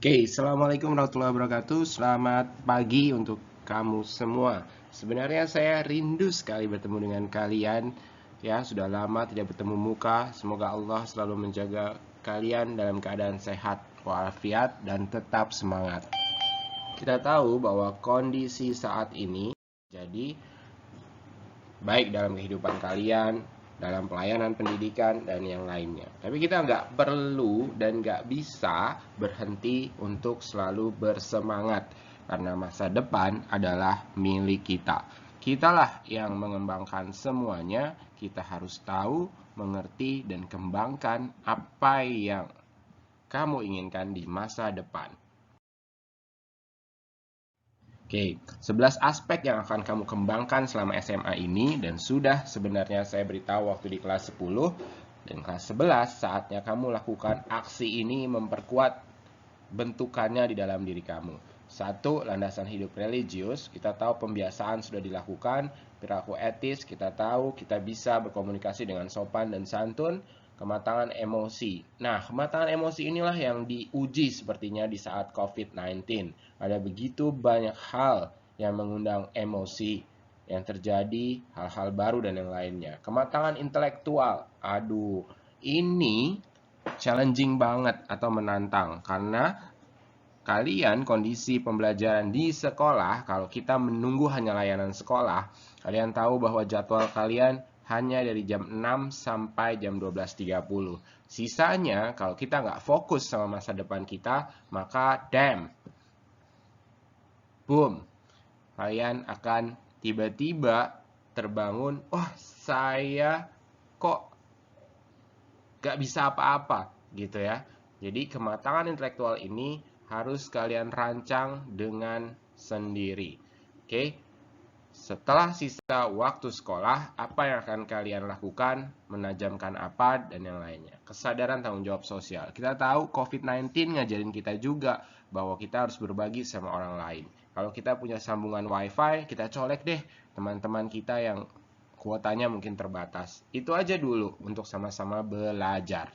Oke, Assalamualaikum warahmatullahi wabarakatuh. Selamat pagi untuk kamu semua. Sebenarnya saya rindu sekali bertemu dengan kalian. Ya, sudah lama tidak bertemu muka. Semoga Allah selalu menjaga kalian dalam keadaan sehat walafiat dan tetap semangat. Kita tahu bahwa kondisi saat ini jadi baik dalam kehidupan kalian, dalam pelayanan pendidikan, dan yang lainnya. Tapi kita nggak perlu dan nggak bisa berhenti untuk selalu bersemangat, karena masa depan adalah milik kita. Kitalah yang mengembangkan semuanya, kita harus tahu, mengerti, dan kembangkan apa yang kamu inginkan di masa depan. Oke, 11 aspek yang akan kamu kembangkan selama SMA ini dan sudah sebenarnya saya beritahu waktu di kelas 10 dan kelas 11 saatnya kamu lakukan aksi ini memperkuat bentukannya di dalam diri kamu. Satu, landasan hidup religius. Kita tahu pembiasaan sudah dilakukan, perilaku etis, kita tahu kita bisa berkomunikasi dengan sopan dan santun. Kematangan emosi. Nah, kematangan emosi inilah yang diuji sepertinya di saat COVID-19. Ada begitu banyak hal yang mengundang emosi yang terjadi, hal-hal baru dan yang lainnya. Kematangan intelektual. Aduh, ini challenging banget atau menantang karena kalian kondisi pembelajaran di sekolah, kalau kita menunggu hanya layanan sekolah, kalian tahu bahwa jadwal kalian hanya dari jam 6 sampai jam 12.30. Sisanya, kalau kita nggak fokus sama masa depan kita, maka boom, kalian akan tiba-tiba terbangun, saya kok nggak bisa apa-apa, gitu ya. Jadi kematangan intelektual ini harus kalian rancang dengan sendiri. Oke, setelah sisa waktu sekolah, apa yang akan kalian lakukan, menajamkan apa, dan yang lainnya. Kesadaran tanggung jawab sosial. Kita tahu COVID-19 ngajarin kita juga bahwa kita harus berbagi sama orang lain. Kalau kita punya sambungan wifi, kita colek deh teman-teman kita yang kuotanya mungkin terbatas. Itu aja dulu untuk sama-sama belajar.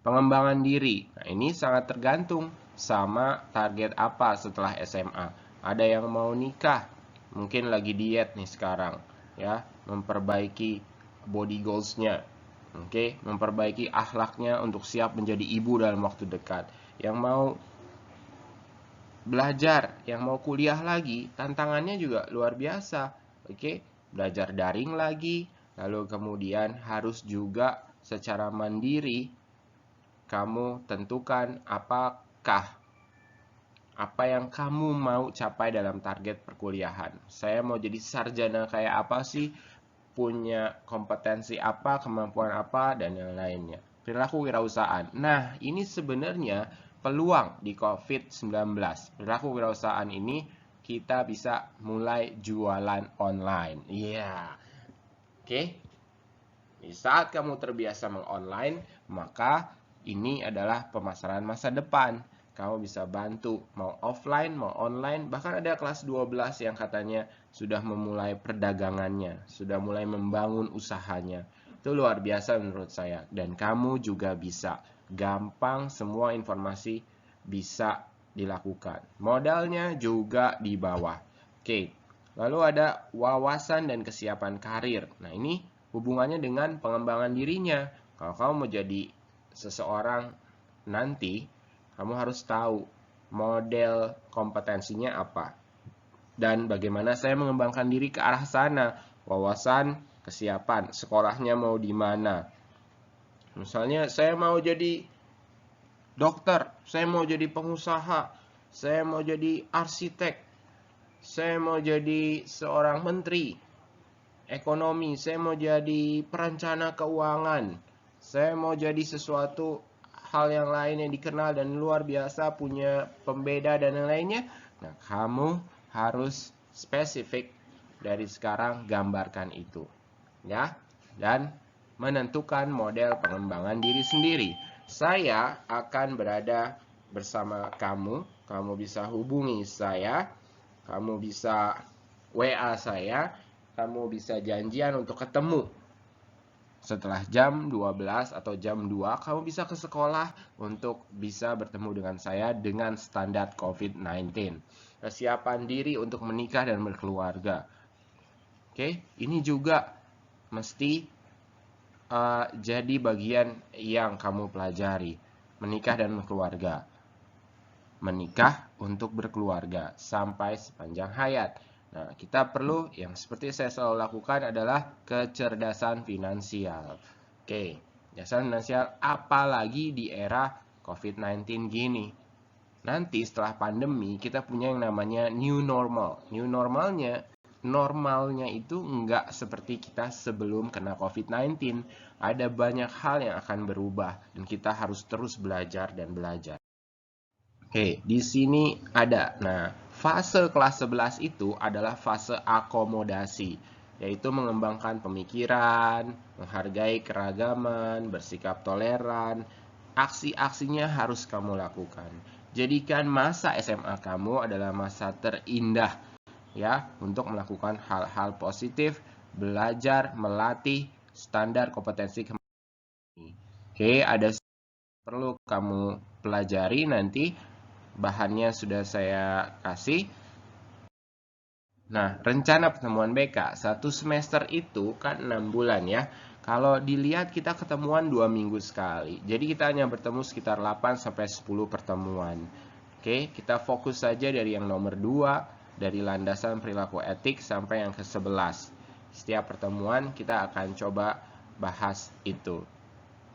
Pengembangan diri. Nah, ini sangat tergantung sama target apa setelah SMA. Ada yang mau nikah, mungkin lagi diet nih sekarang, ya, memperbaiki body goals-nya. Oke, memperbaiki akhlaknya untuk siap menjadi ibu dalam waktu dekat. Yang mau belajar, yang mau kuliah lagi, tantangannya juga luar biasa. Oke, belajar daring lagi, lalu kemudian harus juga secara mandiri kamu tentukan apakah apa yang kamu mau capai dalam target perkuliahan. Saya mau jadi sarjana kayak apa sih? Punya kompetensi apa, kemampuan apa, dan yang lainnya. Perilaku wirausahaan. Nah, ini sebenarnya peluang di COVID-19. Perilaku wirausahaan ini kita bisa mulai jualan online. Iya. Oke. Di saat kamu terbiasa mengonline, maka ini adalah pemasaran masa depan. Kamu bisa bantu mau offline, mau online, bahkan ada kelas 12 yang katanya sudah memulai perdagangannya, sudah mulai membangun usahanya. Itu luar biasa menurut saya. Dan kamu juga bisa. Gampang, semua informasi bisa dilakukan. Modalnya juga di bawah. Oke, lalu ada wawasan dan kesiapan karir. Nah, ini hubungannya dengan pengembangan dirinya. Kalau kamu mau jadi seseorang nanti, kamu harus tahu model kompetensinya apa. Dan bagaimana saya mengembangkan diri ke arah sana. Wawasan, kesiapan, sekolahnya mau di mana. Misalnya saya mau jadi dokter, saya mau jadi pengusaha, saya mau jadi arsitek, saya mau jadi seorang menteri ekonomi, saya mau jadi perencana keuangan, saya mau jadi sesuatu hal yang lain yang dikenal dan luar biasa, punya pembeda dan yang lainnya. Nah, kamu harus spesifik dari sekarang gambarkan itu, ya, dan menentukan model pengembangan diri sendiri. Saya akan berada bersama kamu, kamu bisa hubungi saya, kamu bisa WA saya, kamu bisa janjian untuk ketemu setelah jam 12 atau jam 2, kamu bisa ke sekolah untuk bisa bertemu dengan saya dengan standar COVID-19. Kesiapan diri untuk menikah dan berkeluarga. Oke, ini juga mesti jadi bagian yang kamu pelajari. Menikah dan berkeluarga. Menikah untuk berkeluarga sampai sepanjang hayat. Nah, kita perlu, yang seperti saya selalu lakukan adalah kecerdasan finansial. Oke, kecerdasan finansial apalagi di era COVID-19 gini. Nanti setelah pandemi, kita punya yang namanya new normal. New normalnya itu nggak seperti kita sebelum kena COVID-19. Ada banyak hal yang akan berubah, dan kita harus terus belajar dan belajar. Oke, di sini ada. Nah, fase kelas 11 itu adalah fase akomodasi, yaitu mengembangkan pemikiran, menghargai keragaman, bersikap toleran. Aksi-aksinya harus kamu lakukan. Jadikan masa SMA kamu adalah masa terindah ya untuk melakukan hal-hal positif, belajar, melatih standar kompetensi kemampuan. Oke, ada perlu kamu pelajari nanti. Bahannya sudah saya kasih. Nah, rencana pertemuan BK, satu semester itu kan 6 bulan ya. Kalau dilihat kita ketemuan 2 minggu sekali. Jadi kita hanya bertemu sekitar 8-10 pertemuan. Oke, kita fokus saja dari yang nomor 2, dari landasan perilaku etik sampai yang ke-11. Setiap pertemuan kita akan coba bahas itu.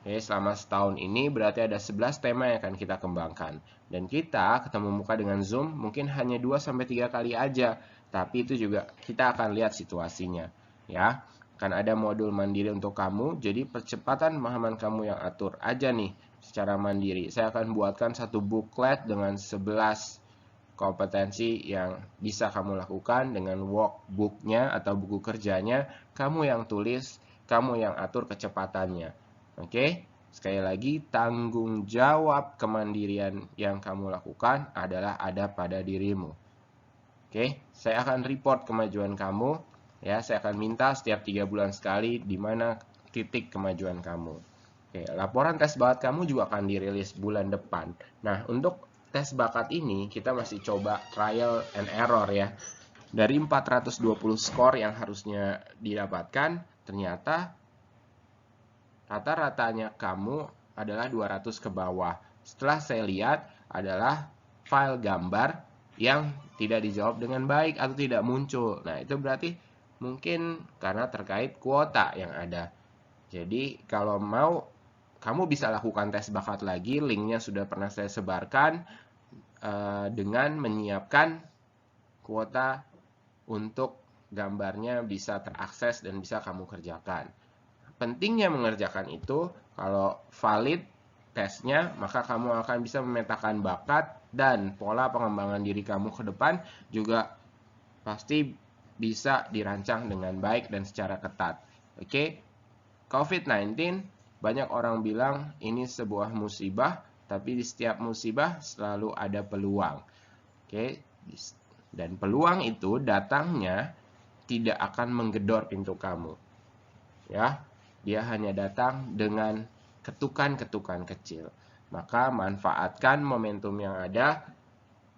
Oke, selama setahun ini berarti ada 11 tema yang akan kita kembangkan. Dan kita ketemu muka dengan Zoom mungkin hanya 2-3 kali aja. Tapi itu juga kita akan lihat situasinya. Ya, akan ada modul mandiri untuk kamu. Jadi percepatan pemahaman kamu yang atur aja nih secara mandiri. Saya akan buatkan satu booklet dengan 11 kompetensi yang bisa kamu lakukan dengan workbooknya atau buku kerjanya. Kamu yang tulis, kamu yang atur kecepatannya. Oke, sekali lagi tanggung jawab kemandirian yang kamu lakukan adalah ada pada dirimu. Oke, saya akan report kemajuan kamu. Ya, saya akan minta setiap 3 bulan sekali di mana titik kemajuan kamu. Oke, laporan tes bakat kamu juga akan dirilis bulan depan. Nah, untuk tes bakat ini kita masih coba trial and error ya. Dari 420 skor yang harusnya didapatkan, ternyata rata-ratanya kamu adalah 200 ke bawah. Setelah saya lihat adalah file gambar yang tidak dijawab dengan baik atau tidak muncul. Nah, itu berarti mungkin karena terkait kuota yang ada. Jadi, kalau mau, kamu bisa lakukan tes bakat lagi. Linknya sudah pernah saya sebarkan dengan menyiapkan kuota untuk gambarnya bisa terakses dan bisa kamu kerjakan. Pentingnya mengerjakan itu, kalau valid tesnya, maka kamu akan bisa memetakan bakat dan pola pengembangan diri kamu ke depan juga pasti bisa dirancang dengan baik dan secara ketat. Oke, COVID-19, banyak orang bilang ini sebuah musibah, tapi di setiap musibah selalu ada peluang. Oke, dan peluang itu datangnya tidak akan menggedor pintu kamu. Ya, dia hanya datang dengan ketukan-ketukan kecil. Maka manfaatkan momentum yang ada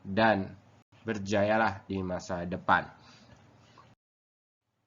dan berjayalah di masa depan.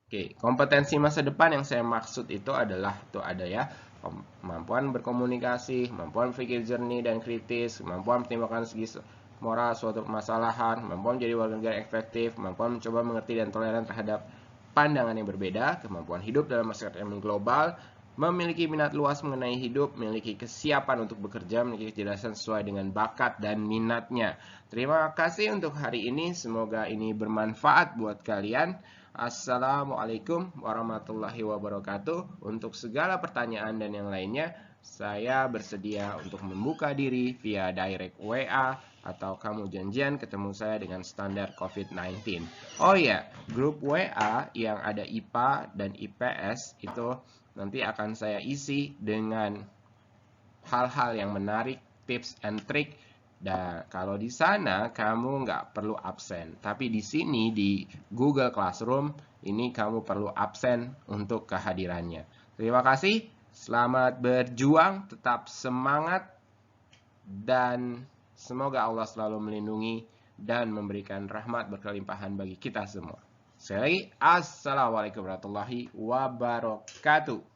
Oke, kompetensi masa depan yang saya maksud itu adalah, itu ada ya, kemampuan berkomunikasi, kemampuan berpikir jernih dan kritis, kemampuan mempertimbangkan segi moral suatu permasalahan, kemampuan menjadi warga negara efektif, kemampuan mencoba mengerti dan toleran terhadap pandangan yang berbeda, kemampuan hidup dalam masyarakat yang global, memiliki minat luas mengenai hidup, memiliki kesiapan untuk bekerja, memiliki kecerdasan sesuai dengan bakat dan minatnya. Terima kasih untuk hari ini, semoga ini bermanfaat buat kalian. Assalamualaikum warahmatullahi wabarakatuh. Untuk segala pertanyaan dan yang lainnya, saya bersedia untuk membuka diri via direct WA atau kamu janjian ketemu saya dengan standar COVID-19. Oh ya, grup WA yang ada IPA dan IPS itu nanti akan saya isi dengan hal-hal yang menarik, tips and trick. Dan kalau di sana kamu nggak perlu absen, tapi di sini di Google Classroom ini kamu perlu absen untuk kehadirannya. Terima kasih, selamat berjuang, tetap semangat, dan semoga Allah selalu melindungi dan memberikan rahmat berkelimpahan bagi kita semua. Sekali lagi, Assalamualaikum warahmatullahi wabarakatuh.